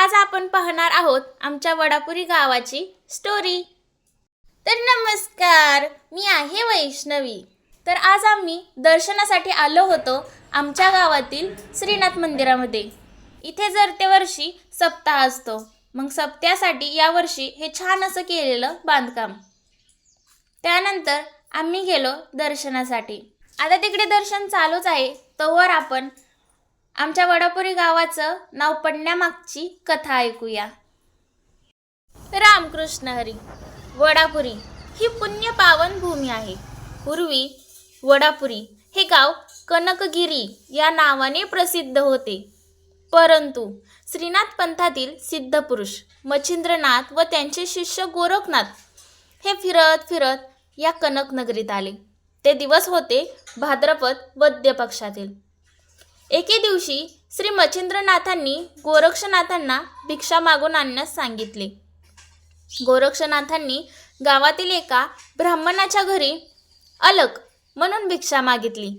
आज आपण पाहणार आहोत आमच्या वडापुरी गावाची स्टोरी। तर नमस्कार, मी आहे वैष्णवी। तर आज आम्ही दर्शनासाठी आलो होतो आमच्या गावातील श्रीनाथ मंदिरामध्ये। इथे दरवर्षी सप्ताह असतो, मग सप्त्यासाठी यावर्षी हे छान असं केलेलं बांधकाम। त्यानंतर आम्ही गेलो दर्शनासाठी। आता तिकडे दर्शन चालूच आहे, तोवर आपण आमच्या वडापुरी गावाचं नाव पडण्यामागची कथा ऐकूया। रामकृष्ण हरी। वडापुरी ही पुण्य पावन भूमी आहे। पूर्वी वडापुरी हे गाव कनकगिरी या नावाने प्रसिद्ध होते, परंतु श्रीनाथ पंथातील सिद्धपुरुष मच्छिंद्रनाथ व त्यांचे शिष्य गोरखनाथ हे फिरत फिरत या कनकनगरीत आले। ते दिवस होते भाद्रपद वद्य पक्षातील। एके दिवशी श्री मच्छिंद्रनाथांनी गोरक्षनाथांना भिक्षा मागून आणण्यास सांगितले। गोरक्षनाथांनी गावातील एका ब्राह्मणाच्या घरी अलक म्हणून भिक्षा मागितली।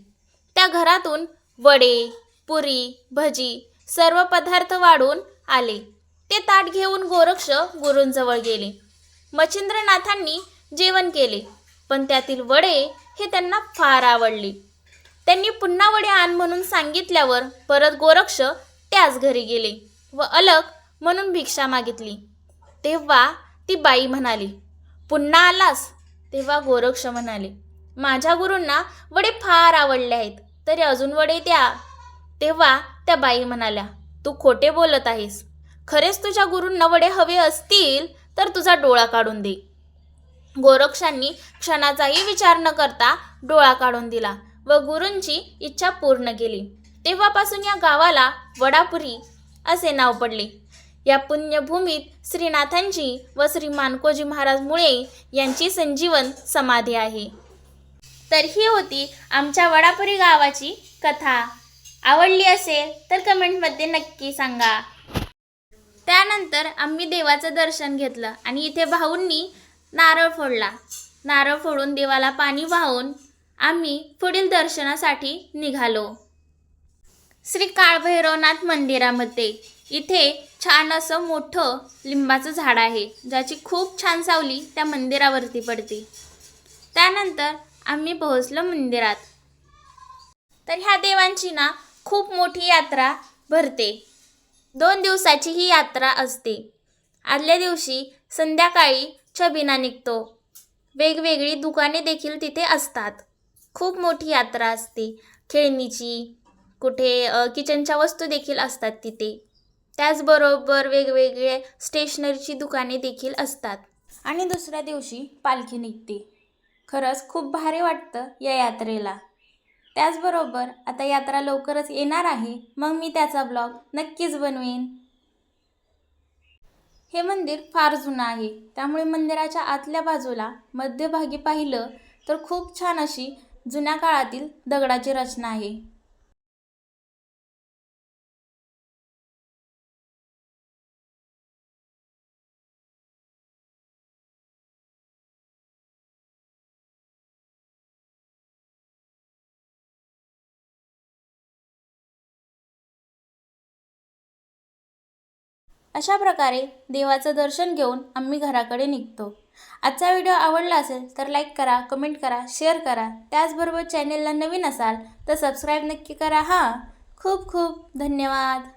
त्या घरातून वडे, पुरी, भजी सर्व पदार्थ वाढून आले। ते ताट घेऊन गोरक्ष गुरूंजवळ गेले। मच्छिंद्रनाथांनी जेवण केले, पण त्यातील वडे हे त्यांना फार आवडले। त्यांनी पुन्हा वडे आण म्हणून सांगितल्यावर परत गोरक्ष त्याच घरी गेले व अलक म्हणून भिक्षा मागितली। तेव्हा ती बाई म्हणाली, पुन्हा आलास? तेव्हा गोरक्ष म्हणाले, माझ्या गुरूंना वडे फार आवडले आहेत, तरी अजून वडे द्या। तेव्हा त्या बाई म्हणाल्या, तू खोटे बोलत आहेस। खरेच तुझ्या गुरूंना वडे हवे असतील तर तुझा डोळा काढून दे। गोरक्षांनी क्षणाचाही विचार न करता डोळा काढून दिला व गुरूंची इच्छा पूर्ण केली। तेव्हापासून या गावाला वडापुरी असे नाव पडले। या पुण्यभूमीत श्रीनाथांची व श्री मानकोजी महाराज मुळे यांची संजीवन समाधी आहे। तर ही होती आमच्या वडापुरी गावाची कथा। आवडली असेल तर कमेंटमध्ये नक्की सांगा। त्यानंतर आम्ही देवाचं दर्शन घेतलं आणि इथे भाऊंनी नारळ फोडला। नारळ फोडून देवाला पाणी वाहून आम्ही पुढील दर्शनासाठी निघालो। श्री काळभैरवनाथ मंदिरामध्ये इथे छान असं मोठं लिंबाचं झाड आहे, ज्याची खूप छान सावली त्या मंदिरावरती पडते। त्यानंतर आम्ही पोहोचलो मंदिरात। तर ह्या देवांची ना खूप मोठी यात्रा भरते। 2 दिवसाची ही यात्रा असते। आदल्या दिवशी संध्याकाळी छबिना निघतो। वेगवेगळी दुकाने देखील तिथे असतात। खूप मोठी यात्रा असते। खेळणीची, कुठे किचनच्या वस्तू देखील असतात तिथे। त्याचबरोबर वेगवेगळे स्टेशनरीची दुकाने देखील असतात। आणि दुसऱ्या दिवशी पालखी निघते। खरंच खूप भारी वाटतं या यात्रेला। त्याचबरोबर आता यात्रा लवकरच येणार आहे, मग मी त्याचा ब्लॉग नक्कीच बनवेन। हे मंदिर फार जुनं आहे, त्यामुळे मंदिराच्या आतल्या बाजूला मध्यभागी पाहिलं तर खूप छान अशी जुन्या काळातील दगडाची रचना आहे। अशा प्रकारे देवाचं दर्शन घेऊन आम्ही घराकडे निघतो। आजचा व्हिडिओ आवडला असेल तर लाईक करा, कमेंट करा, शेअर करा। त्याचबरोबर चॅनेलला नवीन असाल तर सबस्क्राईब नक्की करा। खूप खूप धन्यवाद।